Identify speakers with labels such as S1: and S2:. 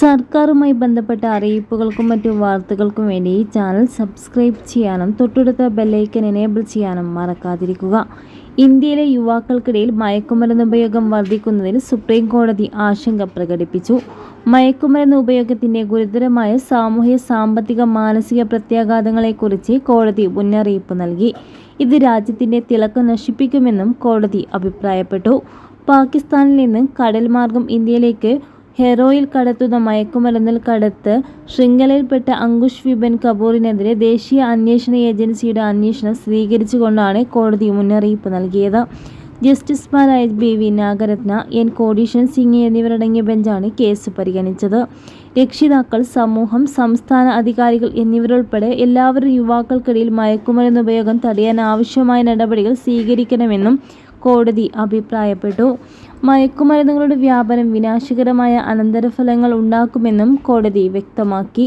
S1: സർക്കാരുമായി ബന്ധപ്പെട്ട അറിയിപ്പുകൾക്കും മറ്റു വാർത്തകൾക്കും വേണ്ടി ഈ ചാനൽ സബ്സ്ക്രൈബ് ചെയ്യാനും തൊട്ടടുത്ത ബെല്ലൈക്കൻ എനേബിൾ ചെയ്യാനും മറക്കാതിരിക്കുക. ഇന്ത്യയിലെ യുവാക്കൾക്കിടയിൽ മയക്കുമരുന്ന് ഉപയോഗം വർദ്ധിക്കുന്നതിൽ സുപ്രീം കോടതി ആശങ്ക പ്രകടിപ്പിച്ചു. മയക്കുമരുന്ന് ഉപയോഗത്തിന്റെ ഗുരുതരമായ സാമൂഹ്യ, സാമ്പത്തിക, മാനസിക പ്രത്യാഘാതങ്ങളെക്കുറിച്ച് കോടതി മുന്നറിയിപ്പ് നൽകി. ഇത് രാജ്യത്തിന്റെ തിളക്കം നശിപ്പിക്കുമെന്നും കോടതി അഭിപ്രായപ്പെട്ടു. പാകിസ്ഥാനിൽ നിന്ന് കടൽ മാർഗം ഇന്ത്യയിലേക്ക് ഹെറോയിൻ കടത്തുന്ന മയക്കുമരുന്ന് കടത്ത് ശൃംഖലയിൽപ്പെട്ട അങ്കുഷ് വിബൻ കപൂറിനെതിരെ ദേശീയ അന്വേഷണ ഏജൻസിയുടെ അന്വേഷണം സ്വീകരിച്ചുകൊണ്ടാണ് കോടതി മുന്നറിയിപ്പ് നൽകിയത്. ജസ്റ്റിസുമാരായ ബി നാഗരത്ന, എൻ കോടീശ്വരൻ സിംഗ് എന്നിവരടങ്ങിയ ബെഞ്ചാണ് കേസ് പരിഗണിച്ചത്. രക്ഷിതാക്കൾ, സമൂഹം, സംസ്ഥാന അധികാരികൾ എന്നിവരുൾപ്പെടെ എല്ലാവരും യുവാക്കൾക്കിടയിൽ മയക്കുമരുന്ന് ഉപയോഗം തടയാൻ ആവശ്യമായ നടപടികൾ സ്വീകരിക്കണമെന്നും കോടതി അഭിപ്രായപ്പെട്ടു. മയക്കുമരുന്നുകളുടെ വ്യാപനം വിനാശകരമായ അനന്തരഫലങ്ങൾ ഉണ്ടാക്കുമെന്നും കോടതി വ്യക്തമാക്കി.